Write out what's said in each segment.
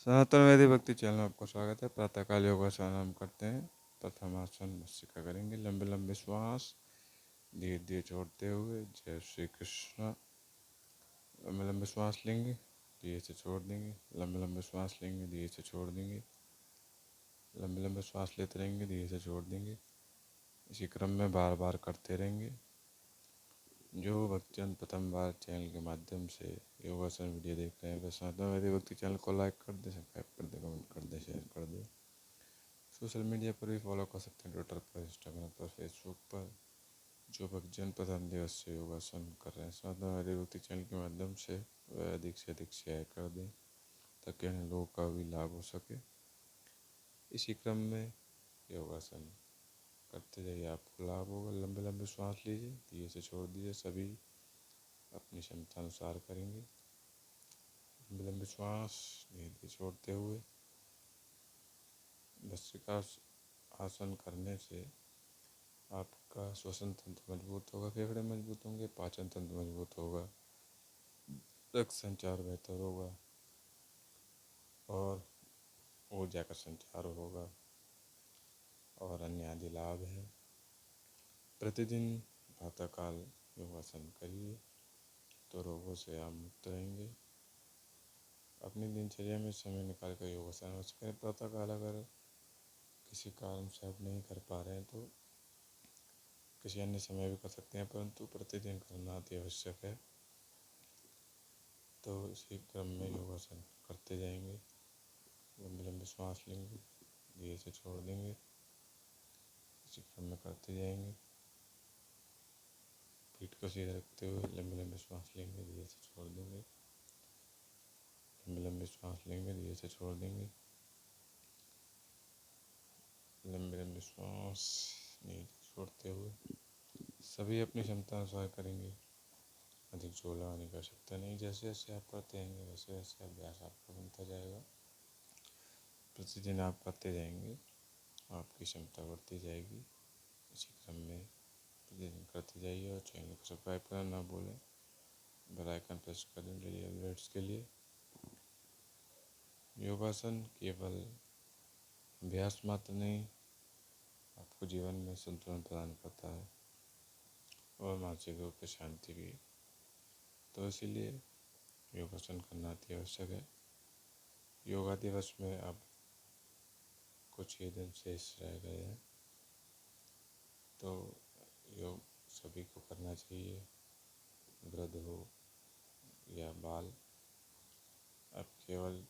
सनातन वैदिक भक्ति चैनल में आपका स्वागत है। प्रातःकाल योगासन हम करते हैं। प्रथम आसन भस्त्रिका करेंगे। लंबे लंबे श्वास धीरे धीरे छोड़ते हुए। जय श्री कृष्ण। लंबे लंबे श्वास लेंगे, धीरे से छोड़ देंगे। लंबे लंबे श्वास लेंगे, धीरे से छोड़ देंगे। लंबे लंबे श्वास लेते रहेंगे, धीरे से छोड़ देंगे। इसी क्रम में बार बार करते रहेंगे। जो भक्तजन प्रथम बार चैनल के माध्यम से योगासन वीडियो देख रहे हैं वे सनातन वैदिक भक्ति चैनल को लाइक कर दे, सब्सक्राइब कर दे, कमेंट कर दे, शेयर कर दे। सोशल मीडिया पर भी फॉलो कर सकते हैं, ट्विटर पर, इंस्टाग्राम पर, फेसबुक पर। जो भक्तजन प्रथम दिवस से योगासन कर रहे हैं सनातन वैदिक भक्ति चैनल के माध्यम से वह अधिक से अधिक शेयर कर दें ताकि अन्य लोगों का भी लाभ हो सके। इसी क्रम में योगासन करते जाइए, आपको लाभ होगा। लंबे लंबे श्वास लीजिए, धीरे से छोड़ दीजिए। सभी अपनी क्षमता अनुसार करेंगे। लंबे लंबे श्वास धीरे धीरे छोड़ते हुए। भस्त्रिका आसन करने से आपका श्वसन तंत्र मजबूत होगा, फेफड़े मजबूत होंगे, पाचन तंत्र मजबूत होगा, रक्त संचार बेहतर होगा और ऊर्जा का संचार होगा और अन्य आदि लाभ है। प्रतिदिन प्रातःकाल योगासन करिए तो रोगों से आप मुक्त रहेंगे। अपनी दिनचर्या में समय निकाल कर योगासन अवश्य करें। प्रातःकाल अगर किसी कारण से आप नहीं कर पा रहे हैं तो किसी अन्य समय भी कर सकते हैं, परंतु प्रतिदिन करना अति आवश्यक है। तो इसी क्रम में योगासन करते जाएंगे। लंबे लंबे श्वास लेंगे, धीरे से छोड़ देंगे। इसी क्रम में करते जाएंगे। पीठ को सीधा रखते हुए लंबे लंबे श्वास लेंगे, धीरे से छोड़ देंगे। लंबे लंबे श्वास लेंगे, धीरे से छोड़ देंगे। लंबे लंबे श्वास धीरे से छोड़ते हुए। सभी अपनी क्षमता अनुसार करेंगे, अधिक जोर लगाने की आवश्यकता नहीं। जैसे जैसे आप करते रहेंगे वैसे वैसे अभ्यास आपका बनता जाएगा। प्रतिदिन आप करते जाएंगे, आपकी क्षमता बढ़ती जाएगी। इसी क्रम में प्रतिदिन करते जाइए और चैनल को सब्सक्राइब करना ना भूलें। बेल आइकन प्रेस कर दें डेली अपडेट्स के लिए। योगासन केवल अभ्यास मात्र नहीं, आपको जीवन में संतुलन प्रदान करता है और मानसिक रूप से शांति भी। तो इसीलिए योगासन करना अति आवश्यक है। योगा दिवस में अब कुछ ही दिन शेष रह गए हैं, तो योग सभी को करना चाहिए, वृद्ध हो या बाल। अब केवल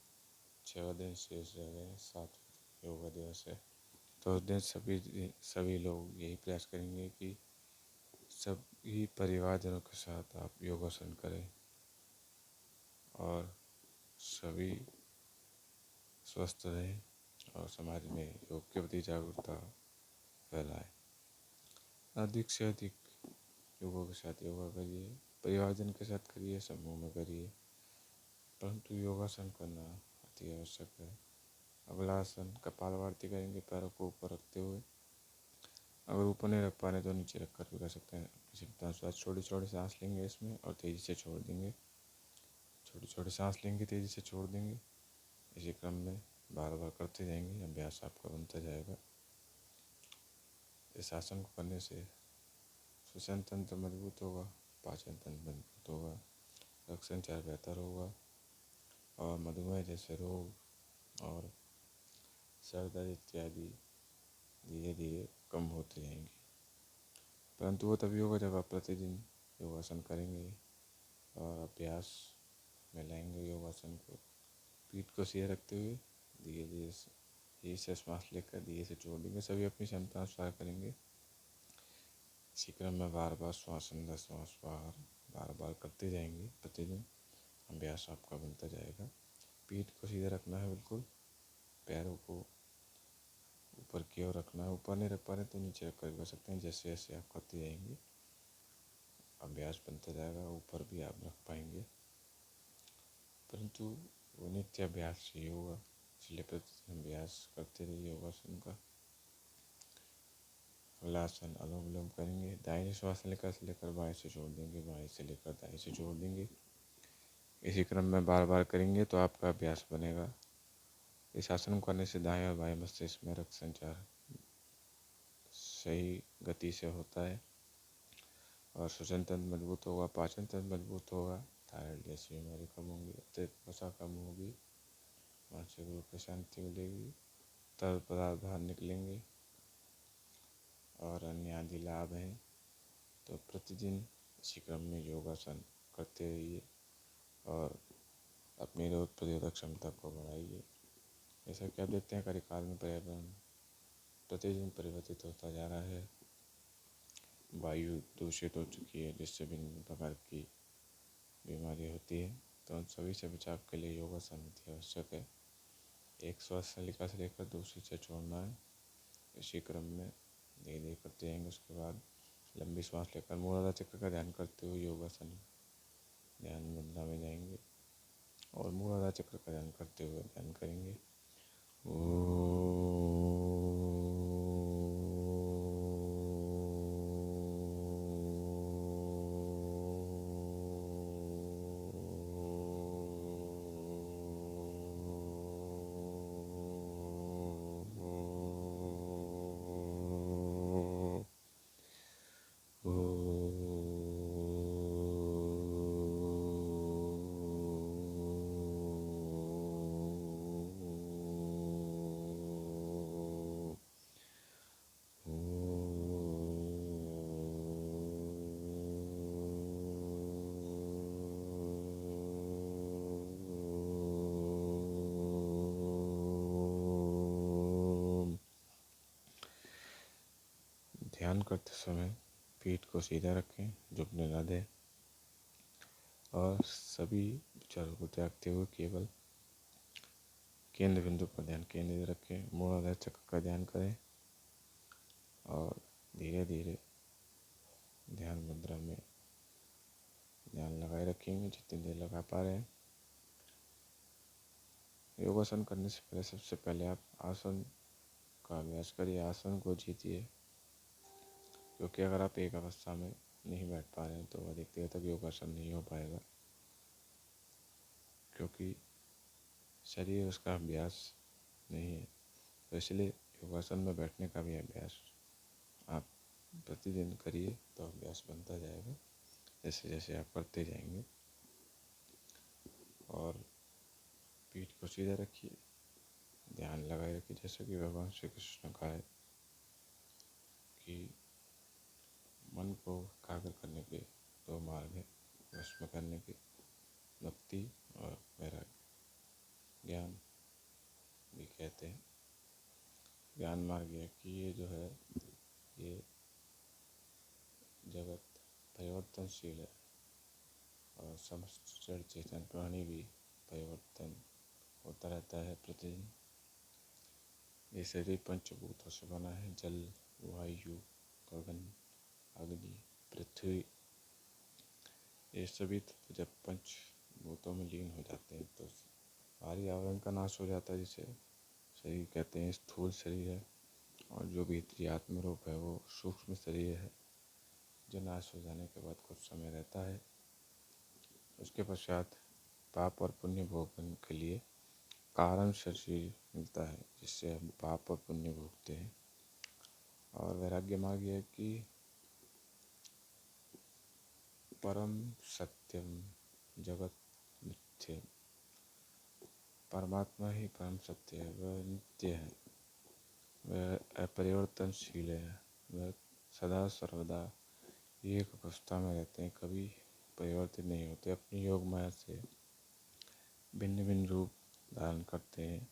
6 दिन शेष रह गए हैं, 7 योगा दिवस है। तो उस दिन सभी लोग यही प्रयास करेंगे कि सभी परिवारजनों के साथ आप योगासन करें और सभी स्वस्थ रहें और समाज में योग के प्रति जागरूकता फैलाएं। अधिक से अधिक लोगों के साथ योगा करिए, परिवारजन के साथ करिए, समूह में करिए, परंतु योगासन करना अति आवश्यक है। अगला आसन कपालभाति करेंगे, पैरों को ऊपर रखते हुए। अगर ऊपर नहीं रख पा रहे तो नीचे रख कर भी कर सकते हैं। क्षमता अनुसार छोटी छोटी सांस लेंगे इसमें और तेज़ी से छोड़ देंगे। छोटी छोटी सांस लेंगे, तेज़ी से छोड़ देंगे। इसी क्रम में बार बार करते जाएंगे, अभ्यास आपका बनता जाएगा। इस आसन को करने से श्वसन तंत्र मजबूत होगा, पाचन तंत्र मजबूत होगा, रक्त संचार बेहतर होगा और मधुमेह जैसे रोग और सर दर्द इत्यादि धीरे धीरे कम होते जाएंगे। परंतु वो तभी होगा जब आप प्रतिदिन योगासन करेंगे और अभ्यास में लाएंगे योगासन को। पीठ को सीधे रखते हुए धीरे धीरे से श्वास लेकर धीरे से छोड़ देंगे। सभी अपनी क्षमता अनुसार करेंगे। इसी क्रम में बार बार श्वास अंदर श्वास बाहर बार बार करते जाएंगे। प्रतिदिन अभ्यास आपका बनता जाएगा। पीठ को सीधे रखना है बिल्कुल, पैरों को ऊपर की ओर रखना है। ऊपर नहीं रख पा रहे तो नीचे रख कर सकते हैं। जैसे जैसे आप करते जाएंगे अभ्यास बनता जाएगा, ऊपर भी आप रख पाएंगे, परंतु वो नित्य अभ्यास ही होगा। इसलिए प्रतिदिन अभ्यास करते रहिए योगासन का। अगला आसन अनुलोम विलोम करेंगे। दाहिने श्वास लेकर बाएं से छोड़ देंगे, बाएं से लेकर दाएं से छोड़ देंगे। इसी क्रम में बार बार करेंगे तो आपका अभ्यास बनेगा इस आसन को करने से दाएं और बाएं मस्तिष्क में रक्त संचार सही गति से होता है और श्वसन तंत्र मजबूत होगा, पाचन तंत्र मजबूत होगा, थायराइड जैसी बीमारी कम होंगी, अतिरिक्त वसा कम होगी, मानसिक रूप से शांति मिलेगी, तरल पदार्थ बाहर निकलेंगे और अन्य आदि लाभ हैं। तो प्रतिदिन इसी क्रम में योगासन करते रहिए और अपनी रोग प्रतिरोधक क्षमता को बढ़ाइए। जैसा कि आप देखते हैं कार्यकाल में पर्यावरण प्रतिदिन परिवर्तित होता जा रहा है, वायु दूषित हो चुकी है जिससे विभिन्न प्रकार की बीमारी होती है। तो उन सभी से बचाव के लिए योगासन अति आवश्यक है। एक श्वास नलिका से लेकर दूसरी से छोड़ना है। इसी क्रम में धीरे धीरे करते जाएंगे। उसके बाद लंबी श्वास लेकर मूलाधार चक्र का ध्यान करते हुए योगासन ध्यान मुद्रा में जाएंगे और मूलाधार चक्र का ध्यान करते हुए ध्यान करेंगे। ध्यान करते समय पीठ को सीधा रखें, झुकने न दें और सभी विचारों को त्यागते हुए केवल केंद्र बिंदु पर ध्यान केंद्रित रखें। मूलाधार चक्र का ध्यान करें और धीरे धीरे ध्यान मुद्रा में ध्यान लगाए रखेंगे जितनी देर लगा पा रहे हैं। योगासन करने से पहले सबसे पहले आप आसन का अभ्यास करिए, आसन को जीतिए, क्योंकि अगर आप एक अवस्था में नहीं बैठ पा रहे हैं तो अधिक देर तक योगासन नहीं हो पाएगा, क्योंकि शरीर उसका अभ्यास नहीं है। तो इसलिए योगासन में बैठने का भी अभ्यास आप प्रतिदिन करिए तो अभ्यास बनता जाएगा जैसे जैसे आप करते जाएंगे। और पीठ को सीधा रखिए, ध्यान लगाए रखिए। जैसे कि भगवान श्री कृष्ण का है कि मन को एकाग्र करने के दो मार्ग है, वश करने के भक्ति और वैराग्य। ज्ञान भी कहते हैं। ज्ञान मार्ग है कि ये जो है ये जगत परिवर्तनशील है और समस्त जड़ चेतन प्राणी भी परिवर्तन होता रहता है प्रतिदिन। ये शरीर पंचभूतों से बना है, जल, वायु, गगन, अग्नि, पृथ्वी। ये सभी तत्व जब पंचभूतों में लीन हो जाते हैं तो बाहरी आवरण का नाश हो जाता है, जिसे शरीर कहते हैं। स्थूल शरीर है और जो भीतरी आत्मरूप है वो सूक्ष्म शरीर है, जो नाश हो जाने के बाद कुछ समय रहता है। उसके पश्चात पाप और पुण्य भोगने के लिए कारण शरीर मिलता है, जिससे हम पाप और पुण्य भोगते हैं। और वैराग्य मार्ग है कि परम सत्यम जगत मिथ्य, परमात्मा ही परम सत्य है, वह नित्य है, वह अपरिवर्तनशील है, वह सदा सर्वदा एक अवस्था में रहते हैं, कभी परिवर्तित नहीं होते। अपनी योग माया से भिन्न भिन्न रूप धारण करते हैं,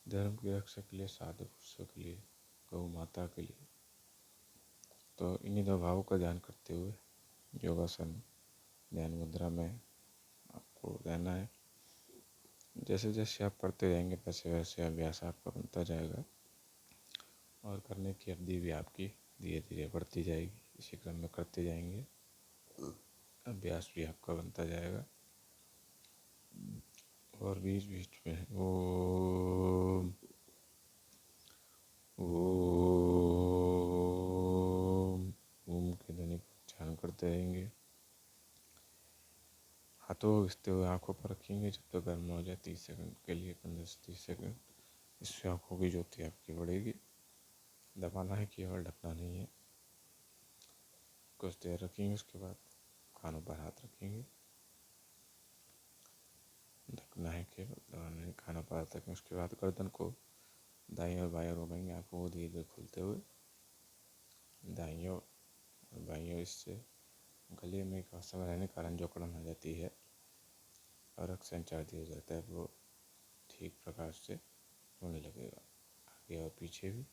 धर्म की रक्षा के लिए, साधु पुरुषों के लिए, गौ माता के लिए। तो इन्हीं दो भावों का ध्यान करते हुए योगासन ध्यान मुद्रा में आपको रहना है। जैसे जैसे आप करते जाएंगे वैसे वैसे अभ्यास आपका बनता जाएगा और करने की अवधि भी आपकी धीरे धीरे बढ़ती जाएगी। इसी क्रम में करते जाएंगे, अभ्यास भी आपका बनता जाएगा। और बीच बीच में ओम ओम ओम की ध्वनि को उच्चारण करते रहेंगे। हाथ हाथों को घिसते हुए आँखों पर रखेंगे जब तक गर्म हो जाए 30 सेकंड के लिए, 15 से 30 सेकंड। इससे आँखों की ज्योति आपकी बढ़ेगी। दबाना है केवल, ढकना नहीं है। कुछ देर रखेंगे, उसके बाद कानों पर हाथ रखेंगे। ढकना है केवल, दबाना नहीं। कानों पर हाथ रखेंगे, उसके बाद गर्दन को दाईं और बाईं ओर घुमाएंगे, आँखों को धीरे धीरे खोलते हुए दाईं ओर और बाईं ओर। इससे गले में एक समय रहने के कारण जो जकड़न आ जाती है और रक्त संचार धीरे हो जाता है, वो ठीक प्रकार से होने लगेगा। आगे और पीछे भी,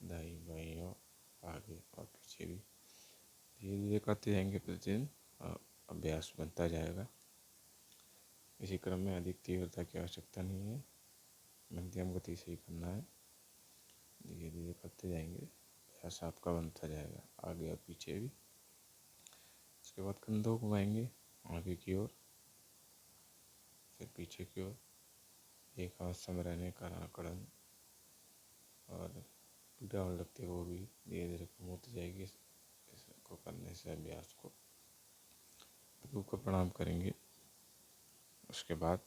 दाईं बाईं और आगे और पीछे भी धीरे धीरे करते जाएंगे प्रतिदिन, और अभ्यास बनता जाएगा। इसी क्रम में अधिक तीव्रता की आवश्यकता नहीं है, मध्यम गति से ही करना है। धीरे धीरे करते जाएंगे, अभ्यास आपका बनता जाएगा आगे और पीछे भी। उसके बाद कंधों को घुमाएंगे आगे की ओर, फिर पीछे की ओर। एक अवस्था में रहने का अकड़न और पीड़ा होने लगती है, वो भी धीरे धीरे कम होती जाएगी। इसको करने से अभ्यास को गुरु को प्रणाम करेंगे। उसके बाद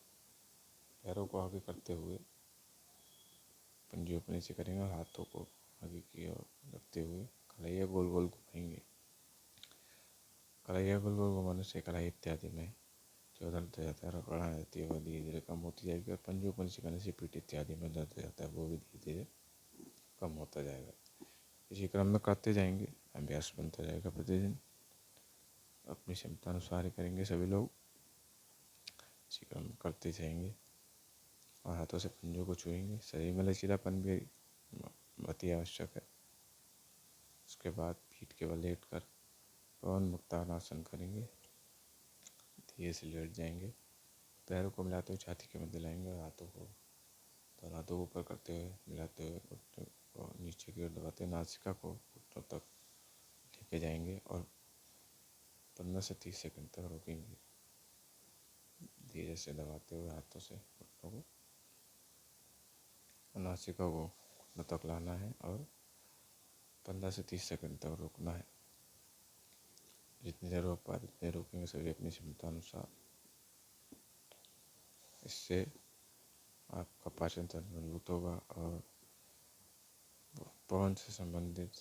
पैरों को आगे करते हुए पंजे ऊपर नीचे करेंगे और हाथों को आगे की ओर रखते हुए कलाइयाँ गोल गोल घुमाएंगे। कलाइयाँ गोल गोल घुमाने से कलाई इत्यादि में जो दर्द हो जाता है और अकड़न आ जाती है, वो धीरे धीरे कम होती जाएगी। और पंजे ऊपर नीचे करने से पीठ इत्यादि में दर्द हो जाता है, वो भी धीरे धीरे कम होता जाएगा। इसी क्रम में करते जाएंगे, अभ्यास बनता जाएगा प्रतिदिन। अपनी क्षमता अनुसार ही करेंगे सभी लोग। इसी क्रम में करते जाएंगे और हाथों से पंजों को छुएंगे। शरीर में लचीलापन भी अति आवश्यक है। उसके बाद पीठ के बल लेट कर पवन मुक्तासन करेंगे। धीरे से लेट जाएंगे, पैरों को मिलाते हुए छाती के मध्य लाएंगे और हाथों को दोनों हाथों को ऊपर करते हुए मिलाते हुए घुटनों को नीचे की ओर दबाते हुए नासिका को घुटनों तक लेके जाएंगे और 15 से 30 सेकंड तक रोकेंगे। धीरे से दबाते हुए हाथों से घुटनों को, नासिका को घुटनों तक लाना है और 15 से 30 सेकंड तक रोकना है। जितनी देर रोक पाए उतनी देर रोकेंगे सभी अपनी क्षमता अनुसार। इससे आपका पाचन तंत्र मजबूत होगा और पवन से संबंधित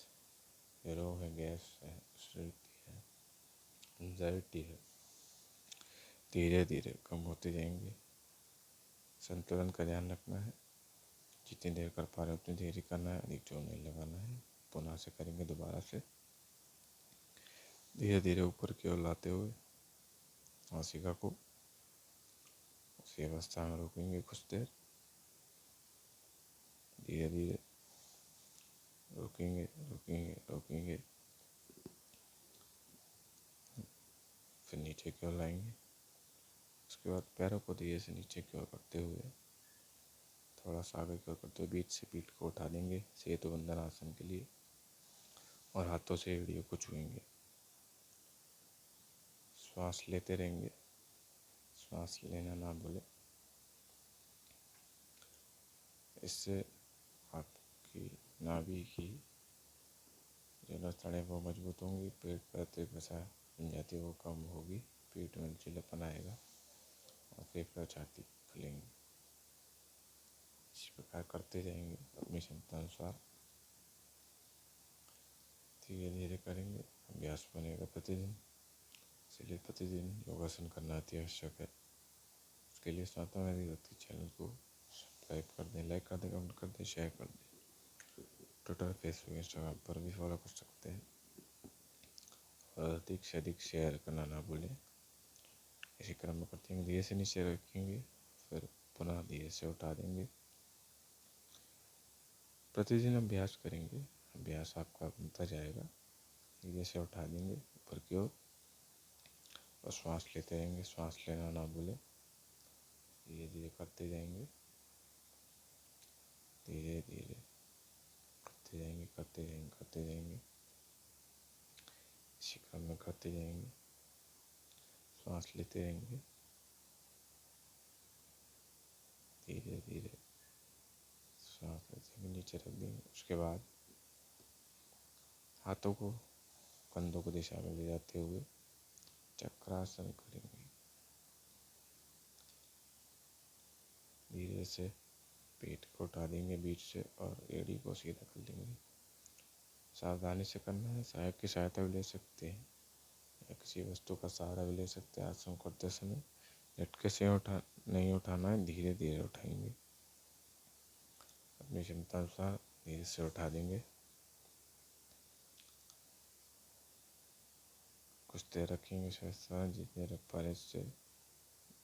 जो रोग है, गैस है, एसिडिटी है, एंजाइटी है, धीरे धीरे कम होते जाएंगे। संतुलन का ध्यान रखना है। जितनी देर कर पा रहे हैं उतनी देर ही करना है, अधिक जोर नहीं लगाना है। पुनः से करेंगे दोबारा से। धीरे धीरे ऊपर की ओर लाते हुए नासिका को उसी अवस्था में रोकेंगे कुछ देर। धीरे धीरे रोकेंगे रोकेंगे रोकेंगे, फिर नीचे की ओर लाएंगे। उसके बाद पैरों को धीरे से नीचे की ओर करते हुए थोड़ा सा आगे की ओर करते हुए बीच से पीठ को उठा देंगे सेतु बंधन आसन के लिए और हाथों से एड़ियों को छुएंगे। श्वास लेते रहेंगे, श्वास लेना ना भूलें। इससे आपकी नाभि की जो नसों वो मजबूत होंगी, पेट पर अतिरिक्त वसा बन जाती है वो कम होगी, पेट में लचीलापन आएगा और फेफड़े और छाती खुलेंगे। इस प्रकार करते जाएंगे अपनी क्षमता अनुसार। धीरे धीरे करेंगे, अभ्यास बनेगा प्रतिदिन। इसलिए प्रतिदिन योगासन करना अति आवश्यक है। उसके लिए सातवां व्यक्ति चैनल को सब्सक्राइब कर दें, लाइक कर दें, कमेंट कर दें, शेयर कर दें। ट्विटर, फेसबुक, इंस्टाग्राम पर भी फॉलो कर सकते हैं और अधिक से अधिक शेयर करना ना भूलें। इसी क्रम में करते हैं, धीरे से नीचे रखेंगे, फिर पुनः धीरे से उठा देंगे। प्रतिदिन अभ्यास करेंगे, अभ्यास आपका बनता जाएगा। धीरे से उठा देंगे ऊपर की ओर और श्वास लेते रहेंगे, श्वास लेना ना भूलें। धीरे धीरे करते जाएंगे, धीरे धीरे करते जाएंगे, करते जाएंगे, करते जाएंगे। इसी क्रम में करते जाएंगे, श्वास लेते रहेंगे, धीरे धीरे श्वास लेते नीचे रख देंगे। उसके बाद हाथों को कंधों को दिशा में ले जाते हुए चक्रासन करेंगे। धीरे से पेट को उठा देंगे बीच से और एड़ी को सीधा कर देंगे। सावधानी से करना है। सहायक की सहायता भी ले सकते हैं या किसी वस्तु का सहारा भी ले सकते हैं। आसन करते समय झटके से नहीं उठाना है, धीरे धीरे उठाएंगे। अपनी क्षमता अनुसार धीरे से उठा देंगे। कुछ देर रखेंगे शायद जितने रख पा रहे इससे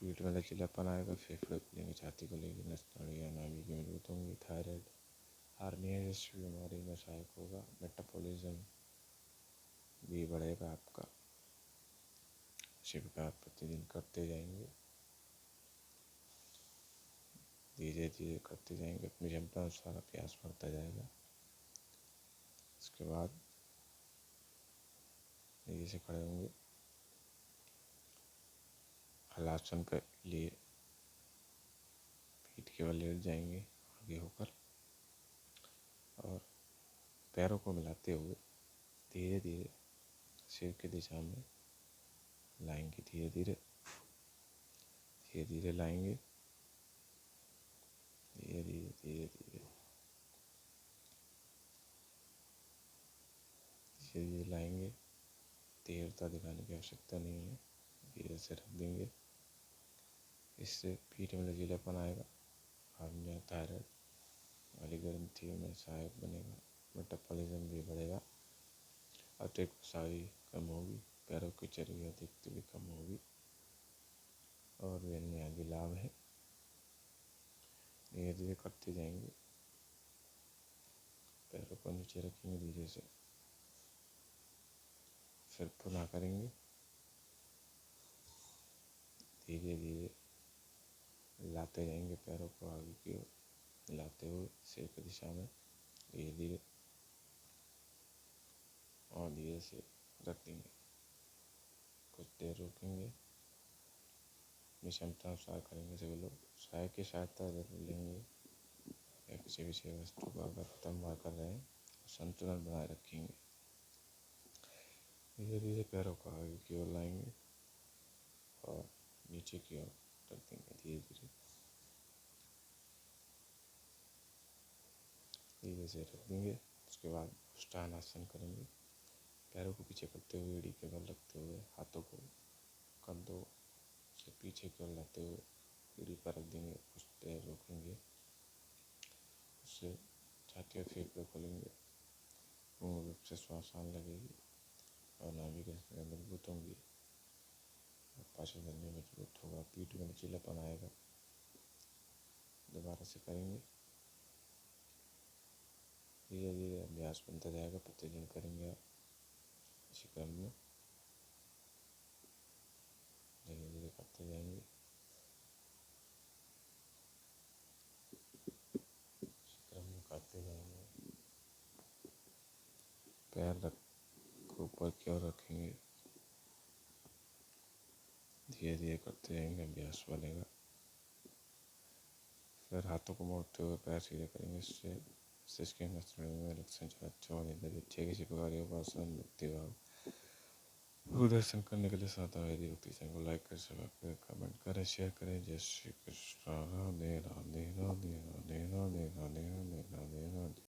पीठ में लचीलापन आएगा। फेफड़े खुलेंगे, छाती खुलेगी, नस नाड़ियाँ नाभि की मजबूत होंगी। थायराइड हार्निया जैसी बीमारी में सहायक होगा। मेटाबॉलिज्म भी बढ़ेगा आपका। शिवकार प्रतिदिन करते जाएंगे, धीरे धीरे करते जाएंगे। अपनी क्षमता अनुसार अभ्यास बढ़ता जाएगा। इसके बाद धीरे से खड़े होंगे। हलासन के लिए पीठ के बल लेट जाएंगे आगे होकर और पैरों को मिलाते हुए धीरे धीरे सिर की दिशा में लाएंगे। धीरे धीरे लाएंगे। धीरे धीरे धीरे धीरे धीरे धीरे लाएंगे। तीव्रता दिखाने की आवश्यकता नहीं है, धीरे से रख देंगे। इससे पीठ में लचीलापन आएगा। हार्निया थायराइड वाली ग्रंथियों में सहायक बनेगा। मेटाबॉलिज्म भी बढ़ेगा। अतिरिक्त पेशाबी कम होगी। पैरों की चर्बी अधिक भी कम होगी और भी अन्य आदि लाभ है। धीरे धीरे करते जाएंगे। पैरों को नीचे रखेंगे धीरे से, फिर पुनः करेंगे। धीरे धीरे लाते जाएंगे पैरों को आगे की ओर, लाते हुए सिर की दिशा में धीरे धीरे और धीरे से रख देंगे। कुछ देर रोकेंगे। अपनी क्षमता अनुसार करेंगे सभी लोग। सहायक की सहायता जरूर लेंगे या किसी विषय वस्तु को अगर बार कर रहे हैं संतुलन बनाए रखेंगे। धीरे धीरे पैरों को आगे की ओर लाएंगे और नीचे की ओर रख देंगे। धीरे से रख देंगे। उसके बाद अष्टांगासन करेंगे। पैरों को पीछे करते हुए एड़ी के बल रखते हुए हाथों को कंधों से पीछे की ओर लाते हुए एड़ी पर रख देंगे। कुछ देर रोकेंगे। उससे छाती और फेफड़े खोलेंगे। पूर्ण रूप से श्वास आने लगेगी और नाभि की नसें मजबूत होंगी। पाचन तंत्र मजबूत होगा। पीठ में लचीलापन आएगा। दोबारा से करेंगे। धीरे धीरे अभ्यास बनता जाएगा। प्रतिदिन करेंगे आप इसी क्रम में धीरे धीरे करते जाएंगे। इसी क्रम में करते जाएंगे। पैर रख ऊपर की ओर रखेंगे। धीरे धीरे करते जाएंगे, अभ्यास बनेगा। फिर हाथों को मोड़ते हुए पैर सीधे करेंगे। इससे मस्तिष्क में रक्त संचार अच्छा होने लगे। अच्छे किसी प्रकार योग आसन भक्ति भाव दर्शन करने के लिए साधा यदि भक्ति चैनल को लाइक करें, सब्सक्राइब करें, कमेंट करें, शेयर करें। जय श्री कृष्ण। राधे राधे राधे राधे राधे राधे राधे राधे राधे।